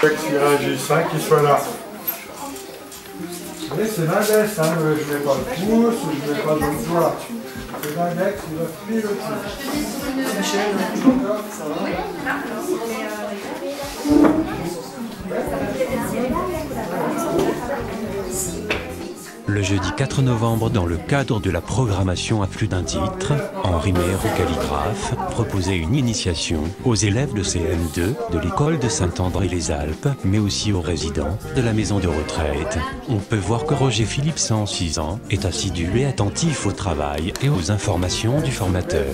Qui réagissent, hein, qui soient là. Vous voyez, c'est l'index, hein, je ne mets pas le pouce, je ne mets pas le doigt. C'est l'index, il va piloter. Le jeudi 4 novembre, dans le cadre de la programmation à plus d'un titre, Henri Maire au calligraphe proposait une initiation aux élèves de CM2 de l'école de Saint-André-les-Alpes, mais aussi aux résidents de la maison de retraite. On peut voir que Roger Philipson, 6 ans, est assidu et attentif au travail et aux informations du formateur.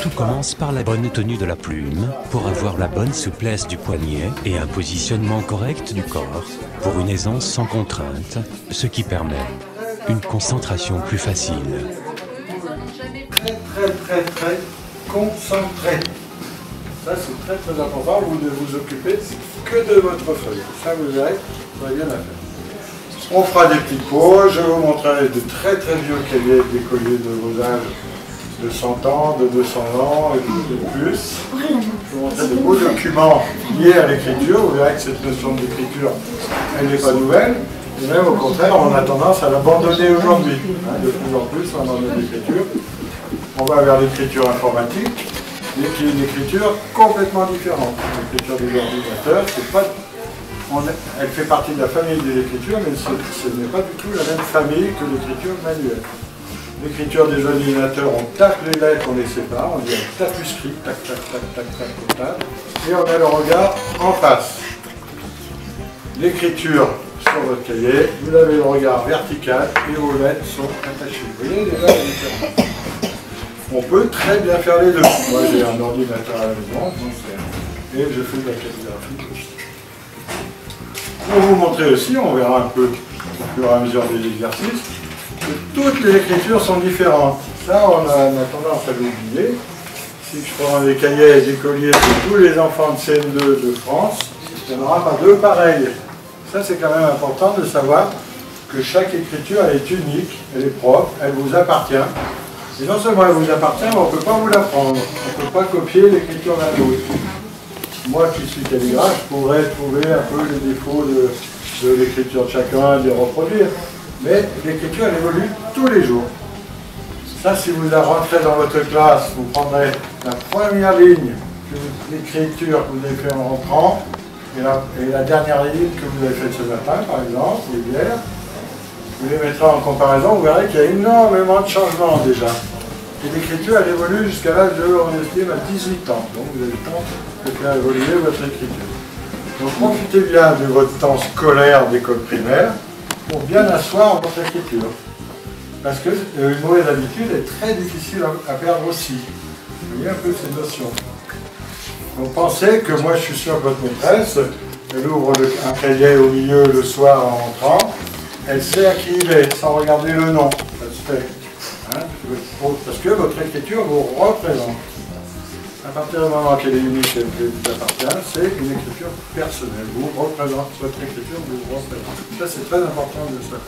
Tout commence par la bonne tenue de la plume, pour avoir la bonne souplesse du poignet et un positionnement correct du corps, pour une aisance sans contrainte, ce qui permet une concentration plus facile. Très concentré. Ça, c'est très important. Vous ne vous occupez que de votre feuille. Ça, vous verrez, vous n'avez rien à faire. On fera des petites pauses. Je vous montrerai de très vieux cahiers d'écoliers de vos âges de 100 ans, de 200 ans et de plus. Je vous montrerai de beaux documents liés à l'écriture. Vous verrez que cette notion d'écriture, elle n'est pas nouvelle. Et même au contraire, on a tendance à l'abandonner aujourd'hui. Hein, de plus en plus, on abandonne l'écriture. On va vers l'écriture informatique, mais qui est une écriture complètement différente. L'écriture des ordinateurs, c'est pas, elle fait partie de la famille des écritures, mais ce n'est pas du tout la même famille que l'écriture manuelle. L'écriture des ordinateurs, on tape les lettres, on les sépare, on dit un tapuscrit, tac, tac, tac, tac, tac, tac, tac, et on a le regard en face. L'écriture sur votre cahier, vous avez le regard vertical et vos lettres sont attachées. Vous voyez déjà la différence. On peut très bien faire les deux. Moi j'ai un ordinateur à la maison, et je fais de la calligraphie. Pour vous montrer aussi, on verra un peu au fur et à mesure des exercices, que toutes les écritures sont différentes. Ça, on a tendance à l'oublier. Si je prends les cahiers d'écoliers de tous les enfants de CM2 de France, il n'y en aura pas deux pareils. Ça, c'est quand même important de savoir que chaque écriture, elle est unique, elle est propre, elle vous appartient. Et non seulement elle vous appartient, mais on ne peut pas vous la prendre. On ne peut pas copier l'écriture d'un autre. Moi qui suis calligraphe, je pourrais trouver un peu les défauts de l'écriture de chacun et les reproduire. Mais l'écriture, elle évolue tous les jours. Ça, si vous la rentrez dans votre classe, vous prendrez la première ligne d'écriture que vous avez fait en rentrant, et la dernière ligne que vous avez faite ce matin, par exemple, ou hier, vous les mettrez en comparaison, vous verrez qu'il y a énormément de changements déjà. Et l'écriture, elle évolue jusqu'à l'âge de, on estime, à 18 ans. Donc vous avez le temps de faire évoluer votre écriture. Donc profitez bien de votre temps scolaire d'école primaire pour bien asseoir votre écriture. Parce que une mauvaise habitude est très difficile à perdre aussi. Vous voyez un peu ces notions. Donc pensez que moi je suis sûr que votre maîtresse, elle ouvre un cahier au milieu le soir en rentrant, elle sait à qui il est, sans regarder le nom. Ça se fait. Hein, parce que votre écriture vous représente. À partir du moment qu'elle est unique et qu'elle vous appartient, c'est une écriture personnelle. Vous représente, votre écriture vous représente. Ça c'est très important de savoir.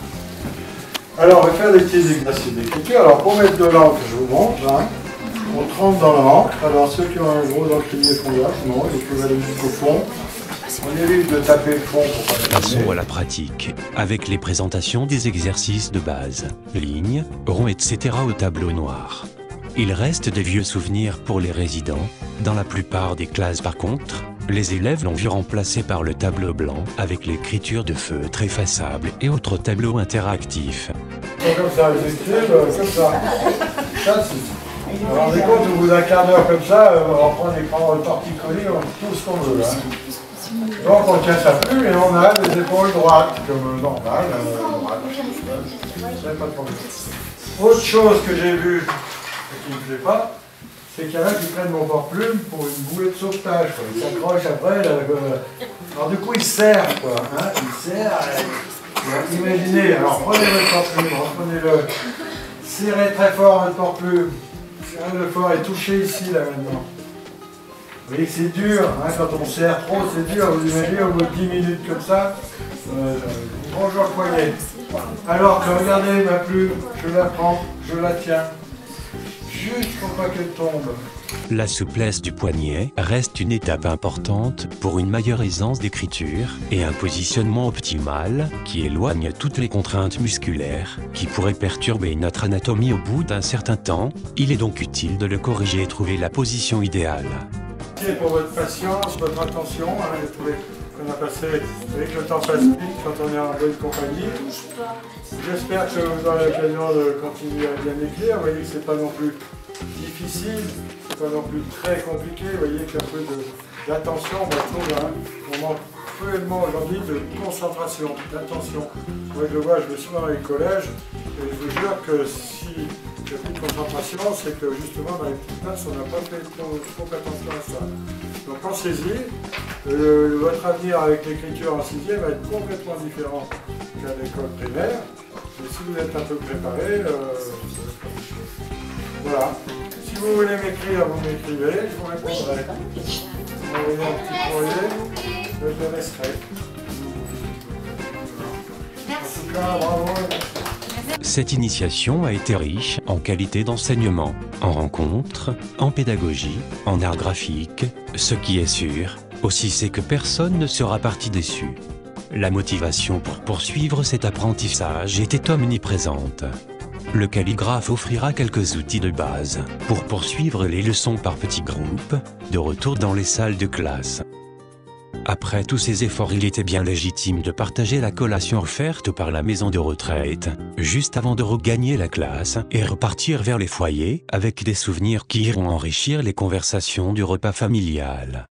Alors on va faire des petits exercices d'écriture. Alors pour mettre de l'encre, je vous montre. Hein. On trempe dans l'encre. Alors ceux qui ont un gros encrier font gaffe, non, il faut aller jusqu'au fond. On évite de taper le fond pour pas Passons à la pratique, avec les présentations des exercices de base, lignes, ronds, etc. au tableau noir. Il reste des vieux souvenirs pour les résidents. Dans la plupart des classes par contre, les élèves l'ont vu remplacé par le tableau blanc avec l'écriture de feutre effaçable et autres tableaux interactifs. Comme ça, ils écrivent comme ça. Ça alors, des comptes, au bout d'un quart d'heure comme ça, on prend l'écran torticolis, on fait tout ce qu'on veut. Hein. Donc on tient sa plume et on a les épaules droites, comme normal. Pas de problème. Autre chose que j'ai vue et qui ne me plaît pas, c'est qu'il y en a qui prennent mon porte-plume pour une bouée de sauvetage. Quoi. Ils s'accrochent après. Alors du coup, ils serrent. Quoi, hein. Ils serrent. Imaginez, alors prenez votre porte-plume, reprenez-le. Serrez très fort votre porte-plume. Serrez-le fort et touchez ici, là, maintenant. Vous voyez que c'est dur, hein, quand on serre trop, c'est dur. Vous imaginez, au bout de 10 minutes comme ça, bonjour le poignet. Alors que regardez ma plume, je la prends, je la tiens. juste pour pas qu'elle tombe. La souplesse du poignet reste une étape importante pour une meilleure aisance d'écriture et un positionnement optimal qui éloigne toutes les contraintes musculaires qui pourraient perturber notre anatomie au bout d'un certain temps. Il est donc utile de le corriger et trouver la position idéale. Merci pour votre patience, votre attention. J'ai trouvé qu'on a passé avec le temps facile quand on est en bonne compagnie. J'espère que vous aurez l'occasion de continuer à bien écrire. Vous voyez que c'est pas non plus difficile, c'est pas non plus très compliqué. Vous voyez qu'il y a un peu d'attention. On manque cruellement aujourd'hui de concentration, d'attention. Moi je le vois, je vais souvent dans les collèges et je vous jure que si il n'y a plus de concentration, c'est que justement dans les petites classes, on n'a pas fait trop attention à ça. Donc pensez-y, votre avenir avec l'écriture en 6e va être complètement différent qu'à l'école primaire. Et si vous êtes un peu préparé, voilà. Si vous voulez m'écrire, vous m'écrivez, je vous répondrai. Vous m'envoyez un petit courrier, je le laisserai. En tout cas, bravo. Cette initiation a été riche en qualité d'enseignement, en rencontres, en pédagogie, en art graphique. Ce qui est sûr, aussi, c'est que personne ne sera parti déçu. La motivation pour poursuivre cet apprentissage était omniprésente. Le calligraphe offrira quelques outils de base pour poursuivre les leçons par petits groupes, de retour dans les salles de classe. Après tous ces efforts, il était bien légitime de partager la collation offerte par la maison de retraite, juste avant de regagner la classe et repartir vers les foyers avec des souvenirs qui iront enrichir les conversations du repas familial.